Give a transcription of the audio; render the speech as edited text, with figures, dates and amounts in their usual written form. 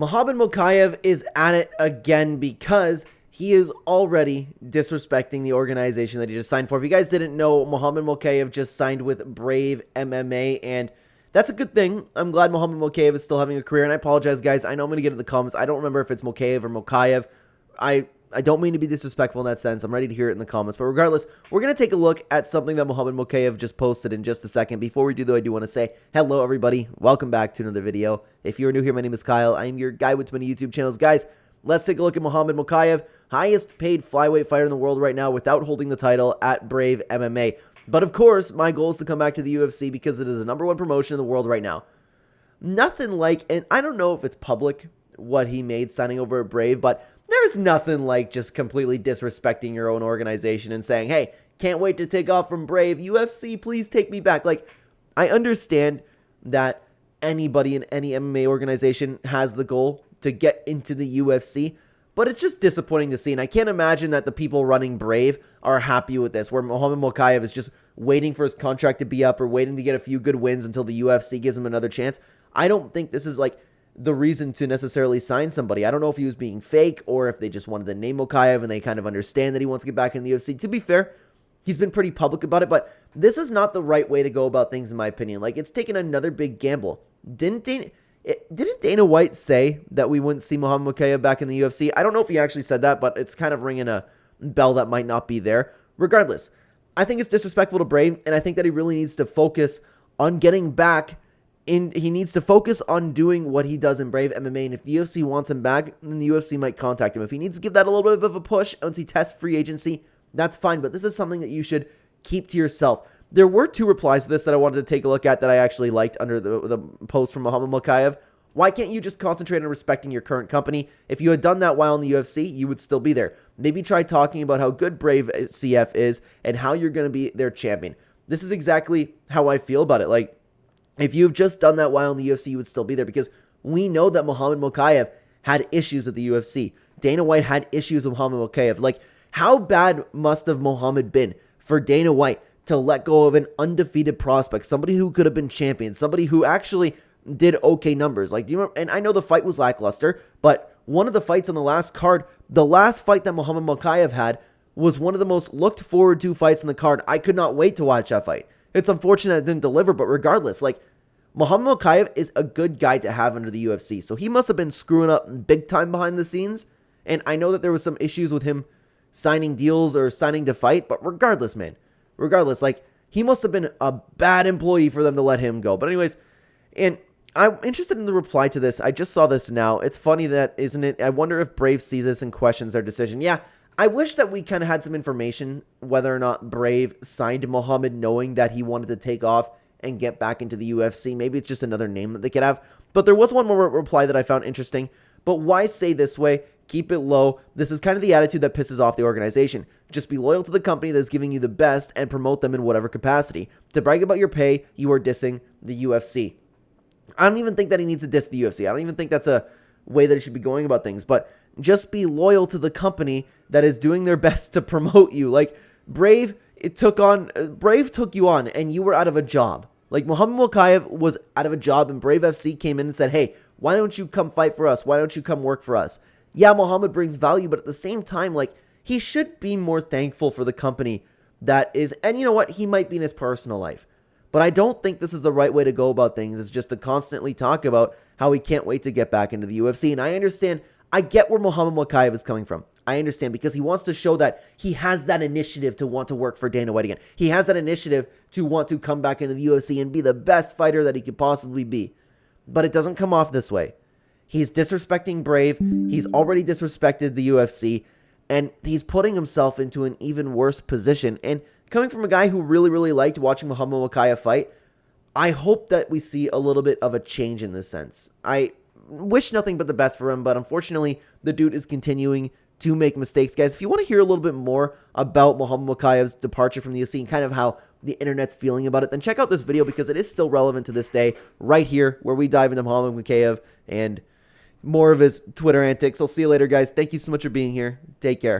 Mokaev is at it again because he is already disrespecting the organization that he just signed for. If you guys didn't know, Mokaev just signed with Brave MMA, and that's a good thing. I'm glad Mokaev is still having a career, and I apologize, guys. I know I'm going to get in the comments. I don't remember if it's Mokaev or Mokaev. I don't mean to be disrespectful in that sense. I'm ready to hear it in the comments. But regardless, we're going to take a look at something that Mokaev just posted in just a second. Before we do, though, I do want to say hello, everybody. Welcome back to another video. If you're new here, my name is Kyle. I'm your guy with many YouTube channels. Guys, let's take a look at Mokaev, highest paid flyweight fighter in the world right now without holding the title at Brave MMA. But of course, my goal is to come back to the UFC because it is the #1 promotion in the world right now. Nothing like, and I don't know if it's public what he made signing over at Brave, but there's nothing like just completely disrespecting your own organization and saying, hey, can't wait to take off from Brave. UFC, please take me back. Like, I understand that anybody in any MMA organization has the goal to get into the UFC, but it's just disappointing to see. And I can't imagine that the people running Brave are happy with this, where Mokaev is just waiting for his contract to be up or waiting to get a few good wins until the UFC gives him another chance. I don't think this is like the reason to necessarily sign somebody. I don't know if he was being fake or if they just wanted to name Mokaev and they kind of understand that he wants to get back in the UFC. To be fair, he's been pretty public about it, but this is not the right way to go about things in my opinion. Like, it's taken another big gamble. Didn't Dana White say that we wouldn't see Mokaev back in the UFC? I don't know if he actually said that, but it's kind of ringing a bell that might not be there. Regardless, I think it's disrespectful to Brave, and I think that he really needs to focus on getting back. He needs to focus on doing what he does in Brave MMA, and if the UFC wants him back, then the UFC might contact him. If he needs to give that a little bit of a push once he tests free agency, that's fine, but this is something that you should keep to yourself. There were 2 replies to this that I wanted to take a look at that I actually liked under the post from Mokaev. Why can't you just concentrate on respecting your current company? If you had done that while in the UFC, you would still be there. Maybe try talking about how good Brave CF is and how you're going to be their champion. This is exactly how I feel about it. Like, if you've just done that while in the UFC, you would still be there, because we know that Mokaev had issues with the UFC. Dana White had issues with Mokaev. Like, how bad must have Mohammed been for Dana White to let go of an undefeated prospect, somebody who could have been champion, somebody who actually did okay numbers? Like, do you remember? And I know the fight was lackluster, but one of the fights on the last card, the last fight that Mokaev had, was one of the most looked forward to fights in the card. I could not wait to watch that fight. It's unfortunate it didn't deliver, but regardless, like, Mokaev is a good guy to have under the UFC, so he must have been screwing up big time behind the scenes, and I know that there was some issues with him signing deals or signing to fight, but regardless, man, like, he must have been a bad employee for them to let him go. But anyways, and I'm interested in the reply to this. I just saw this now. It's funny that, isn't it? I wonder if Brave sees this and questions their decision. Yeah, I wish that we kind of had some information whether or not Brave signed Mohammed knowing that he wanted to take off and get back into the UFC. Maybe it's just another name that they could have. But there was one more reply that I found interesting. But why say this way? Keep it low. This is kind of the attitude that pisses off the organization. Just be loyal to the company that's giving you the best and promote them in whatever capacity. To brag about your pay, you are dissing the UFC. I don't even think that he needs to diss the UFC. I don't even think that's a way that he should be going about things. But just be loyal to the company that is doing their best to promote you. Like, Brave took you on and you were out of a job. Like, Mokaev was out of a job and Brave FC came in and said, hey, why don't you come fight for us? Why don't you come work for us? Yeah, Mohammed brings value, but at the same time, like, he should be more thankful for the company that is, and you know what? He might be in his personal life. But I don't think this is the right way to go about things, is just to constantly talk about how he can't wait to get back into the UFC. And I understand, I get where Mokaev is coming from. I understand, because he wants to show that he has that initiative to want to work for Dana White again. He has that initiative to want to come back into the UFC and be the best fighter that he could possibly be. But it doesn't come off this way. He's disrespecting Brave. He's already disrespected the UFC. And he's putting himself into an even worse position. And coming from a guy who really, really liked watching Mokaev fight, I hope that we see a little bit of a change in this sense. I wish nothing but the best for him, but unfortunately, the dude is continuing to make mistakes. Guys, if you want to hear a little bit more about Mokaev's departure from the UFC and kind of how the internet's feeling about it, then check out this video, because it is still relevant to this day, right here, where we dive into Mokaev and more of his Twitter antics. I'll see you later, guys. Thank you so much for being here. Take care.